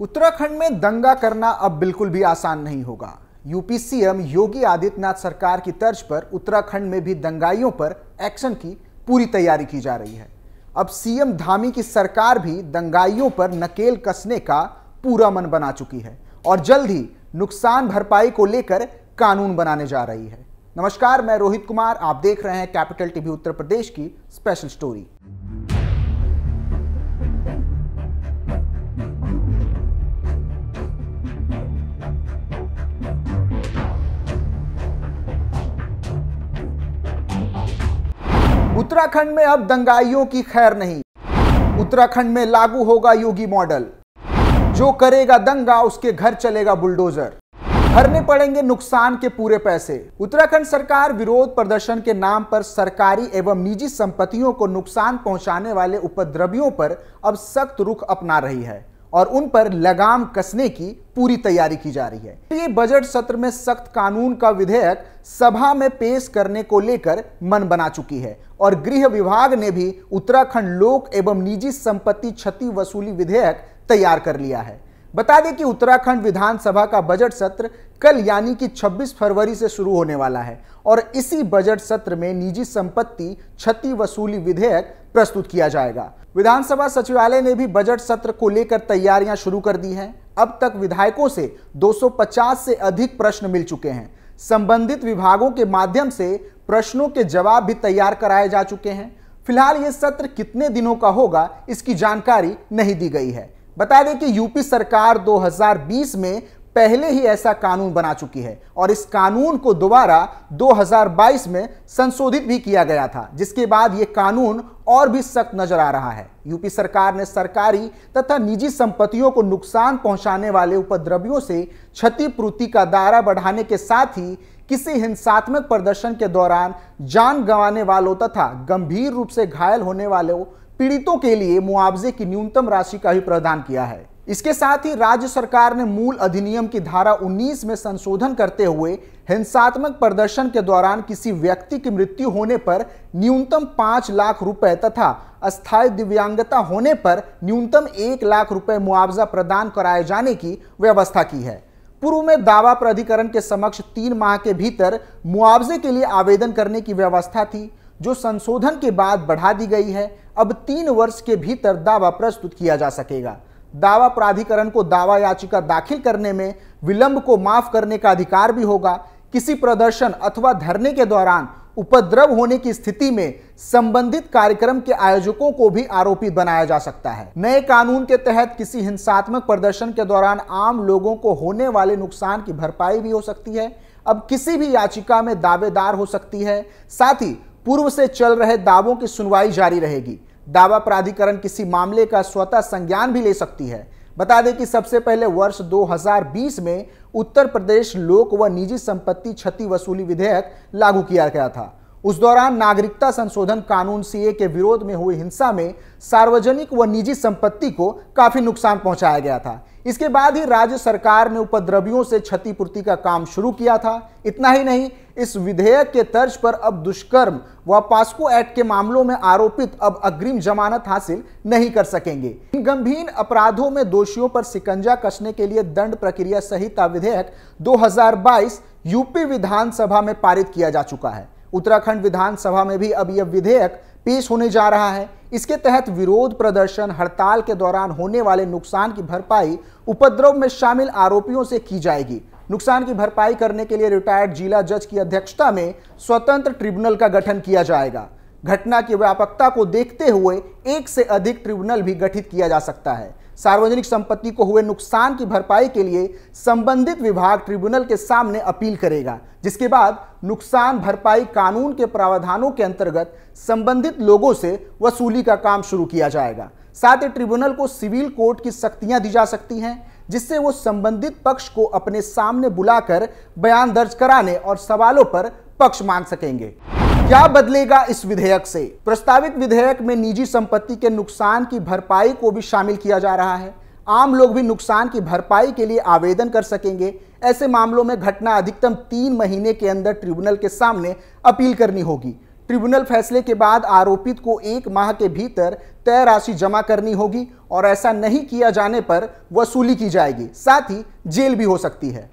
उत्तराखंड में दंगा करना अब बिल्कुल भी आसान नहीं होगा। यूपी सीएम योगी आदित्यनाथ सरकार की तर्ज पर उत्तराखंड में भी दंगाइयों पर एक्शन की पूरी तैयारी की जा रही है। अब सीएम धामी की सरकार भी दंगाइयों पर नकेल कसने का पूरा मन बना चुकी है और जल्द ही नुकसान भरपाई को लेकर कानून बनाने जा रही है। नमस्कार, मैं रोहित कुमार, आप देख रहे हैं कैपिटल टीवी उत्तर प्रदेश की स्पेशल स्टोरी। उत्तराखंड में अब दंगाइयों की खैर नहीं। उत्तराखंड में लागू होगा योगी मॉडल। जो करेगा दंगा उसके घर चलेगा बुलडोजर। भरने पड़ेंगे नुकसान के पूरे पैसे। उत्तराखंड सरकार विरोध प्रदर्शन के नाम पर सरकारी एवं निजी संपत्तियों को नुकसान पहुंचाने वाले उपद्रवियों पर अब सख्त रुख अपना रही है और उन पर लगाम कसने की पूरी तैयारी की जा रही है। ये बजट सत्र में सख्त कानून का विधेयक सभा में पेश करने को लेकर मन बना चुकी है और गृह विभाग ने भी उत्तराखंड लोक एवं निजी संपत्ति क्षति वसूली विधेयक तैयार कर लिया है। बता दें कि उत्तराखंड विधानसभा का बजट सत्र कल यानी कि 26 फरवरी से शुरू होने वाला है और इसी बजट सत्र में निजी संपत्ति क्षति वसूली विधेयक प्रस्तुत किया जाएगा। विधानसभा सचिवालय ने भी बजट सत्र को लेकर तैयारियां शुरू कर दी हैं। अब तक विधायकों से 250 से अधिक प्रश्न मिल चुके हैं। संबंधित विभागों के माध्यम से प्रश्नों के जवाब भी तैयार कराए जा चुके हैं। फिलहाल यह सत्र कितने दिनों का होगा, इसकी जानकारी नहीं दी गई है। बता दें कि यूपी सरकार 2020 में पहले ही ऐसा कानून बना चुकी है और इस कानून को दोबारा 2022 में संशोधित भी किया गया था, जिसके बाद यह कानून और भी सख्त नजर आ रहा है। यूपी सरकार ने सरकारी तथा निजी संपत्तियों को नुकसान पहुंचाने वाले उपद्रवियों से क्षतिपूर्ति का दायरा बढ़ाने के साथ ही किसी हिंसात्मक प्रदर्शन के दौरान जान गंवाने वालों तथा गंभीर रूप से घायल होने वालों पीड़ितों के लिए मुआवजे की न्यूनतम राशि का भी प्रावधान किया है। इसके साथ ही राज्य सरकार ने मूल अधिनियम की धारा 19 में संशोधन करते हुए हिंसात्मक प्रदर्शन के दौरान किसी व्यक्ति की मृत्यु होने पर न्यूनतम 5 लाख रुपए तथा अस्थायी दिव्यांगता होने पर न्यूनतम 1 लाख रुपए मुआवजा प्रदान कराए जाने की व्यवस्था की है। पूर्व में दावा प्राधिकरण के समक्ष 3 माह के भीतर मुआवजे के लिए आवेदन करने की व्यवस्था थी, जो संशोधन के बाद बढ़ा दी गई है। अब 3 वर्ष के भीतर दावा प्रस्तुत किया जा सकेगा। दावा प्राधिकरण को दावा याचिका दाखिल करने में विलंब को माफ करने का अधिकार भी होगा। किसी प्रदर्शन अथवा धरने के दौरान उपद्रव होने की स्थिति में संबंधित कार्यक्रम के आयोजकों को भी आरोपित बनाया जा सकता है। नए कानून के तहत किसी हिंसात्मक प्रदर्शन के दौरान आम लोगों को होने वाले नुकसान की भरपाई भी हो सकती है। अब किसी भी याचिका में दावेदार हो सकती है। साथ ही पूर्व से चल रहे दावों की सुनवाई जारी रहेगी। दावा प्राधिकरण किसी मामले का स्वतः संज्ञान भी ले सकती है। बता दें कि सबसे पहले वर्ष 2020 में उत्तर प्रदेश लोक व निजी संपत्ति क्षति वसूली विधेयक लागू किया गया था। उस दौरान नागरिकता संशोधन कानून सीए के विरोध में हुई हिंसा में सार्वजनिक व निजी संपत्ति को काफी नुकसान पहुंचाया गया था। इसके बाद ही राज्य सरकार ने उपद्रवियों से क्षतिपूर्ति का काम शुरू किया था। इतना ही नहीं, इस विधेयक के तर्ज पर अब दुष्कर्म व पॉस्को एक्ट के मामलों में आरोपित अब अग्रिम जमानत हासिल नहीं कर सकेंगे। इन गंभीर अपराधों में दोषियों पर शिकंजा कसने के लिए दंड प्रक्रिया संहिता विधेयक 2022 यूपी विधानसभा में पारित किया जा चुका है। उत्तराखंड विधानसभा में भी अब यह विधेयक पेश होने जा रहा है। इसके तहत विरोध प्रदर्शन हड़ताल के दौरान होने वाले नुकसान की भरपाई उपद्रव में शामिल आरोपियों से की जाएगी। नुकसान की भरपाई करने के लिए रिटायर्ड जिला जज की अध्यक्षता में स्वतंत्र ट्रिब्यूनल का गठन किया जाएगा। घटना की व्यापकता को देखते हुए एक से अधिक ट्रिब्यूनल भी गठित किया जा सकता है। सार्वजनिक संपत्ति को हुए नुकसान की भरपाई के लिए संबंधित विभाग ट्रिब्यूनल के सामने अपील करेगा, जिसके बाद नुकसान भरपाई कानून के प्रावधानों के अंतर्गत संबंधित लोगों से वसूली का काम शुरू किया जाएगा। साथ ही ट्रिब्यूनल को सिविल कोर्ट की शक्तियां दी जा सकती हैं, जिससे वो संबंधित पक्ष को अपने सामने बुलाकर बयान दर्ज कराने और सवालों पर पक्ष मांग सकेंगे। क्या बदलेगा इस विधेयक से? प्रस्तावित विधेयक में निजी संपत्ति के नुकसान की भरपाई को भी शामिल किया जा रहा है। आम लोग भी नुकसान की भरपाई के लिए आवेदन कर सकेंगे। ऐसे मामलों में घटना अधिकतम 3 महीने के अंदर ट्रिब्यूनल के सामने अपील करनी होगी। ट्रिब्यूनल फैसले के बाद आरोपित को 1 माह के भीतर तय राशि जमा करनी होगी और ऐसा नहीं किया जाने पर वसूली की जाएगी, साथ ही जेल भी हो सकती है।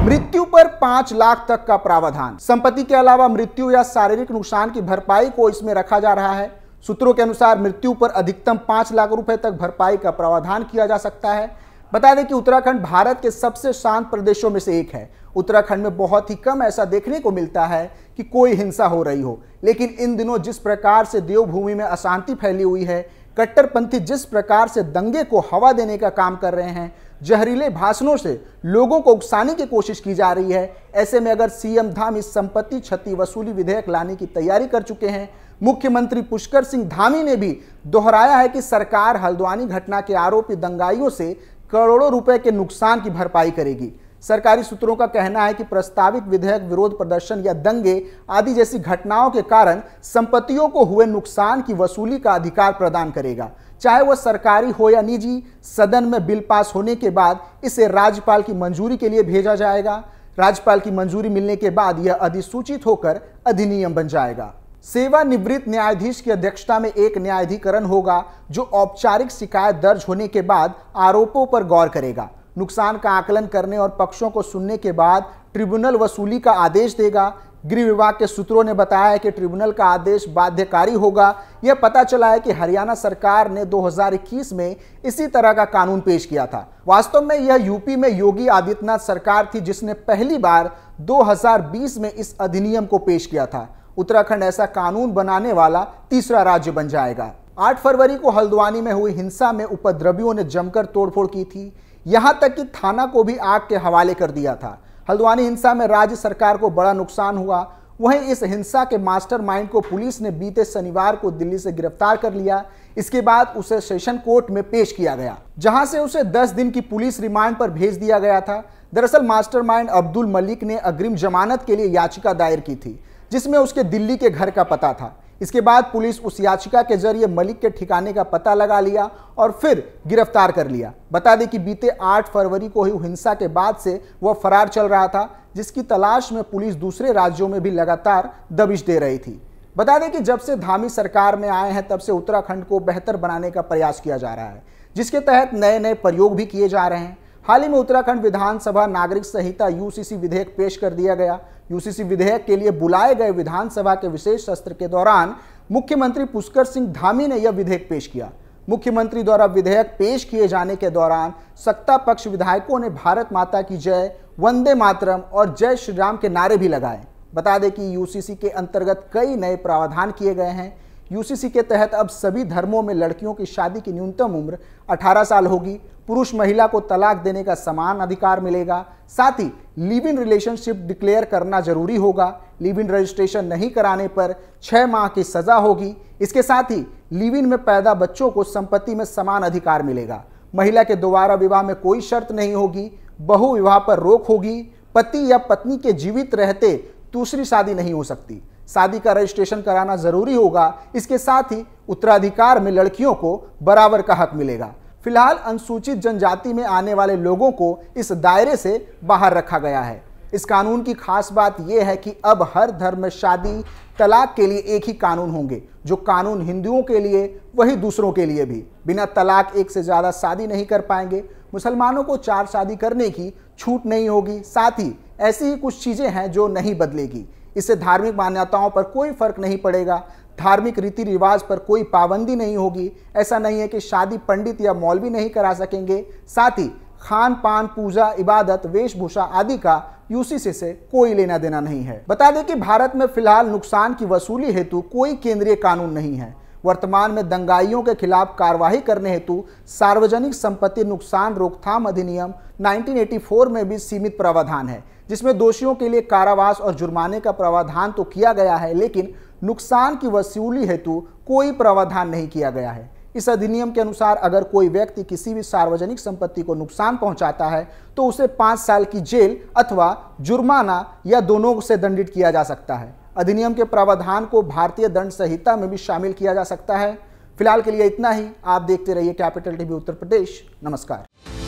मृत्यु पर 5 लाख तक का प्रावधान। संपत्ति के अलावा मृत्यु या शारीरिक नुकसान की भरपाई को इसमें रखा जा रहा है। सूत्रों के अनुसार मृत्यु पर अधिकतम 5 लाख रुपए तक भरपाई का प्रावधान किया जा सकता है। बता दें कि उत्तराखंड भारत के सबसे शांत प्रदेशों में से एक है। उत्तराखंड में बहुत ही कम ऐसा देखने को मिलता है कि कोई हिंसा हो रही हो, लेकिन इन दिनों जिस प्रकार से देवभूमि में अशांति फैली हुई है, कट्टरपंथी जिस प्रकार से दंगे को हवा देने का काम कर रहे हैं, जहरीले भाषणों से लोगों को उकसाने की कोशिश की जा रही है, ऐसे में अगर सीएम धामी संपत्ति क्षति वसूली विधेयक लाने की तैयारी कर चुके हैं, मुख्यमंत्री पुष्कर सिंह धामी ने भी दोहराया है कि सरकार हल्द्वानी घटना के आरोपी दंगाइयों से करोड़ों रुपए के नुकसान की भरपाई करेगी। सरकारी सूत्रों का कहना है कि प्रस्तावित विधेयक विरोध प्रदर्शन या दंगे आदि जैसी घटनाओं के कारण संपत्तियों को हुए नुकसान की वसूली का अधिकार प्रदान करेगा, चाहे वह सरकारी हो या निजी। सदन में बिल पास होने के बाद इसे राज्यपाल की मंजूरी के लिए भेजा जाएगा। राज्यपाल की मंजूरी मिलने के बाद यह अधिसूचित होकर अधिनियम बन जाएगा। सेवानिवृत्त न्यायाधीश की अध्यक्षता में एक न्यायाधिकरण होगा जो औपचारिक शिकायत दर्ज होने के बाद आरोपों पर गौर करेगा, नुकसान का आकलन करने और पक्षों को सुनने के बाद ट्रिब्यूनल वसूली का आदेश देगा। गृह विभाग के सूत्रों ने बताया है कि ट्रिब्यूनल का आदेश बाध्यकारी होगा। यह पता चला है कि हरियाणा सरकार ने 2021 में इसी तरह का कानून पेश किया था। वास्तव में यह यूपी में योगी आदित्यनाथ सरकार थी जिसने पहली बार 2020 में इस अधिनियम को पेश किया था। उत्तराखंड ऐसा कानून बनाने वाला तीसरा राज्य बन जाएगा। 8 फरवरी को हल्द्वानी में हुई हिंसा में उपद्रवियों ने जमकर तोड़फोड़ की थी, यहां तक कि थाना को भी आग के हवाले कर दिया था। हल्द्वानी हिंसा में राज्य सरकार को बड़ा नुकसान हुआ। वहीं इस हिंसा के मास्टरमाइंड को पुलिस ने बीते शनिवार को दिल्ली से गिरफ्तार कर लिया। इसके बाद उसे सेशन कोर्ट में पेश किया गया, जहां से उसे 10 दिन की पुलिस रिमांड पर भेज दिया गया था। दरअसल मास्टरमाइंड अब्दुल मलिक ने अग्रिम जमानत के लिए याचिका दायर की थी, जिसमें उसके दिल्ली के घर का पता था। इसके बाद पुलिस उस याचिका के जरिए मलिक के ठिकाने का पता लगा लिया और फिर गिरफ्तार कर लिया। बता दें कि बीते 8 फरवरी को हुई हिंसा के बाद से वह फरार चल रहा था, जिसकी तलाश में पुलिस दूसरे राज्यों में भी लगातार दबिश दे रही थी। बता दें कि जब से धामी सरकार में आए हैं तब से उत्तराखंड को बेहतर बनाने का प्रयास किया जा रहा है, जिसके तहत नए नए प्रयोग भी किए जा रहे हैं। हाल ही में उत्तराखंड विधानसभा नागरिक संहिता यूसीसी विधेयक पेश कर दिया गया। यूसीसी विधेयक के लिए बुलाए गए विधानसभा के विशेष सत्र के दौरान मुख्यमंत्री पुष्कर सिंह धामी ने यह विधेयक पेश किया। मुख्यमंत्री द्वारा विधेयक पेश किए जाने के दौरान सत्ता पक्ष विधायकों ने भारत माता की जय, वंदे मातरम और जय श्री राम के नारे भी लगाए। बता दें कि यूसीसी के अंतर्गत कई नए प्रावधान किए गए हैं। यूसीसी के तहत अब सभी धर्मों में लड़कियों की शादी की न्यूनतम उम्र 18 साल होगी। पुरुष महिला को तलाक देने का समान अधिकार मिलेगा। साथ he live in relationship declare करना जरूरी होगा। लिव इन रजिस्ट्रेशन नहीं कराने पर 6 माह की सजा होगी। इसके साथ ही लिव इन में पैदा बच्चों को संपत्ति में समान अधिकार मिलेगा। महिला के दोबारा विवाह में कोई शर्त नहीं होगी। बहु विवाह पर रोक होगी। पति या पत्नी के जीवित रहते दूसरी शादी नहीं हो सकती। शादी का रजिस्ट्रेशन कराना जरूरी होगा। इसके साथ ही उत्तराधिकार में लड़कियों को बराबर का हक मिलेगा। फिलहाल अनुसूचित जनजाति में आने वाले लोगों को इस दायरे से बाहर रखा गया है। इस कानून की खास बात यह है कि अब हर धर्म में शादी तलाक के लिए एक ही कानून होंगे। जो कानून हिंदुओं के लिए वही दूसरों के लिए भी। बिना तलाक एक से ज्यादा शादी नहीं कर पाएंगे। मुसलमानों को 4 शादी करने की छूट नहीं होगी। साथ ही ऐसी ही कुछ चीजें हैं जो नहीं बदलेगी। इससे धार्मिक मान्यताओं पर कोई फर्क नहीं पड़ेगा। धार्मिक रीति रिवाज पर कोई पाबंदी नहीं होगी। ऐसा नहीं है कि शादी पंडित या मौलवी नहीं करा सकेंगे। साथ ही खान पान, पूजा, इबादत, वेशभूषा आदि का यूसीसी से कोई लेना देना नहीं है। बता दें कि भारत में फिलहाल नुकसान की वसूली हेतु कोई केंद्रीय कानून नहीं है। वर्तमान में दंगाइयों के खिलाफ कार्रवाई करने हेतु सार्वजनिक संपत्ति नुकसान रोकथाम अधिनियम 1984 में भी सीमित प्रावधान है, जिसमें दोषियों के लिए कारावास और जुर्माने का प्रावधान तो किया गया है, लेकिन नुकसान की वसूली हेतु कोई प्रावधान नहीं किया गया है। इस अधिनियम के अनुसार अगर कोई व्यक्ति किसी भी सार्वजनिक संपत्ति को नुकसान पहुंचाता है तो उसे 5 साल की जेल अथवा जुर्माना या दोनों से दंडित किया जा सकता है। अधिनियम के प्रावधान को भारतीय दंड संहिता में भी शामिल किया जा सकता है। फिलहाल के लिए इतना ही। आप देखते रहिए कैपिटल टीवी उत्तर प्रदेश। नमस्कार।